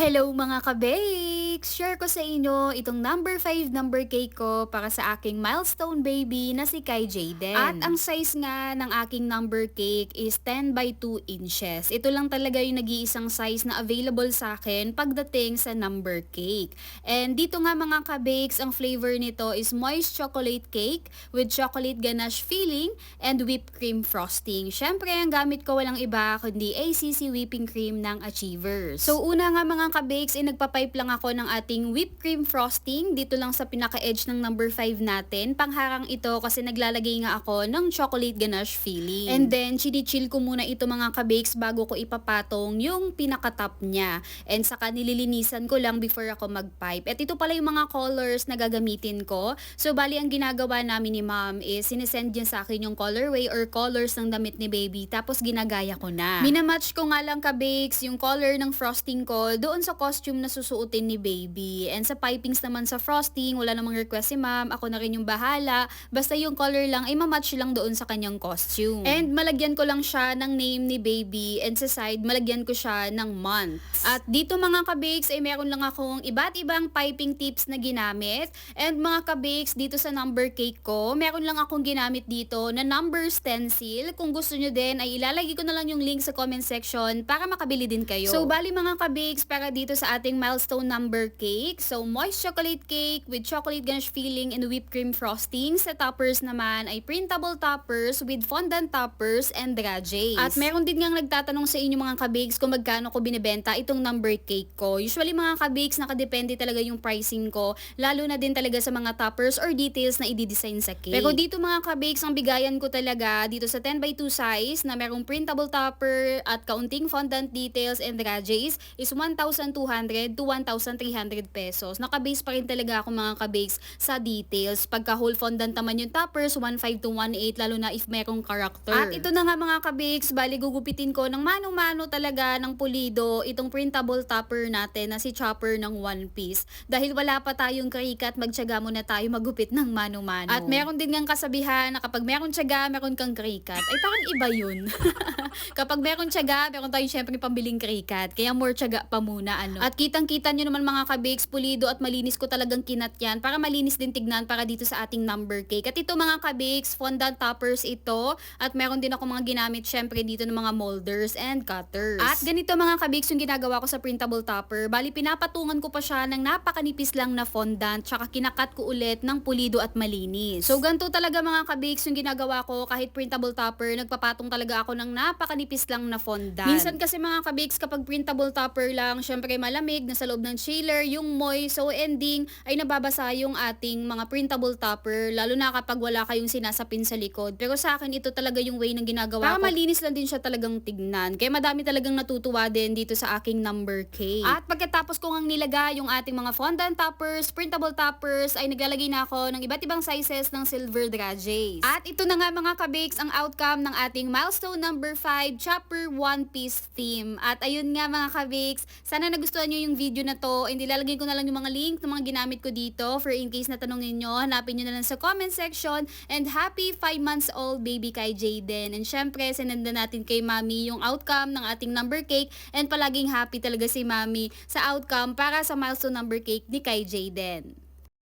Hello mga ka-bakes! Share ko sa inyo itong number 5 number cake ko para sa aking milestone baby na si Kai Jayden. At ang size nga ng aking number cake is 10 by 2 inches. Ito lang talaga yung nag-iisang size na available sa akin pagdating sa number cake. And dito nga mga ka-bakes, ang flavor nito is moist chocolate cake with chocolate ganache filling and whipped cream frosting. Syempre, ang gamit ko walang iba kundi ACC whipping cream ng Achievers. So una nga mga ka-bakes, nagpapipe lang ako ng ating whipped cream frosting dito lang sa pinaka-edge ng number 5 natin. Pangharang ito kasi naglalagay nga ako ng chocolate ganache filling. And then, chini-chill ko muna ito mga ka-bakes bago ko ipapatong yung pinaka-top niya. And saka nililinisan ko lang before ako mag-pipe. At ito pala yung mga colors na gagamitin ko. So, bali ang ginagawa namin ni mom is sinesend niya sa akin yung colorway or colors ng damit ni baby. Tapos ginagaya ko na. Minamatch ko nga lang ka-bakes yung color ng frosting ko doon sa costume na susuotin ni baby. And sa pipings naman sa frosting, wala namang request si ma'am. Ako na rin yung bahala. Basta yung color lang ay mamatch lang doon sa kanyang costume. And malagyan ko lang siya ng name ni baby. And sa side, malagyan ko siya ng months. At dito mga ka-bakes ay meron lang akong iba't ibang piping tips na ginamit. And mga ka-bakes, dito sa number cake ko, meron lang akong ginamit dito na number stencil. Kung gusto nyo din, ay ilalagay ko na lang yung link sa comment section para makabili din kayo. So, bali mga ka-bakes, para dito sa ating milestone number cake. So, moist chocolate cake with chocolate ganache filling and whipped cream frosting. Sa toppers naman ay printable toppers with fondant toppers and dragees. At meron din ngang nagtatanong sa inyo mga ka-bakes kung magkano ko binibenta itong number cake ko. Usually mga ka-bakes, nakadepende talaga yung pricing ko, lalo na din talaga sa mga toppers or details na i-design sa cake. Pero dito mga ka-bakes, ang bigayan ko talaga dito sa 10 by 2 size na merong printable topper at kaunting fondant details and dragees is 1,200 to 1,300 pesos. Naka-base pa rin talaga ako mga ka-bakes sa details. Pagka whole fondant naman yung toppers, 1,500 to 1,800 lalo na if merong character. At ito na nga mga ka-bakes, bali gugupitin ko ng mano-mano talaga ng pulido itong printable topper natin na si Chopper ng One Piece. Dahil wala pa tayong krikat, magtiyaga muna tayo magupit ng mano-mano. At meron din ngang kasabihan na kapag meron tiyaga, meron kang krikat. Ay parang iba yun. Kapag meron tiyaga, meron tayong syempre pambiling krikat. Kaya more tiyaga pa muna ano. At kitang-kita nyo naman mga ka-bakes, pulido at malinis ko talagang kinat yan para malinis din tignan para dito sa ating number cake. At ito mga ka-bakes, fondant toppers ito. At meron din ako mga ginamit syempre dito ng mga molders and cutters. At ganito mga ka-bakes yung ginagawa ko sa printable topper. Bali pinapatungan ko pa siya ng napakanipis lang na fondant tsaka kinakat ko ulit ng pulido at malinis. So ganito talaga mga ka-bakes yung ginagawa ko kahit printable topper, nagpapatong talaga ako ng napakanipis lang na fondant. Minsan kasi mga ka-bakes kapag printable topper lang, syempre malamig, nasa loob ng chiller, yung moist, so ending ay nababasa yung ating mga printable topper, lalo na kapag wala kayong sinasapin sa likod. Pero sa akin, ito talaga yung way ng ginagawa ko. Para malinis lang din siya talagang tignan. Kaya madami talagang natutuwa din dito sa aking number cake. At pagkatapos ko ngang nilagay yung ating mga fondant toppers, printable toppers, ay naglalagay na ako ng iba't ibang sizes ng silver dragees. At ito na nga mga ka-bakes ang outcome ng ating milestone number 5 Chopper One Piece theme. At ayun nga mga ka-bakes, sana nagustuhan nyo yung video na to, and ilalagay ko na lang yung mga link ng mga ginamit ko dito for in case na tanongin nyo, hanapin nyo na lang sa comment section. And happy 5 months old baby Kai Jayden. And syempre, sinenda natin kay mami yung outcome ng ating number cake, and palaging happy talaga si mami sa outcome para sa milestone number cake ni Kai Jayden.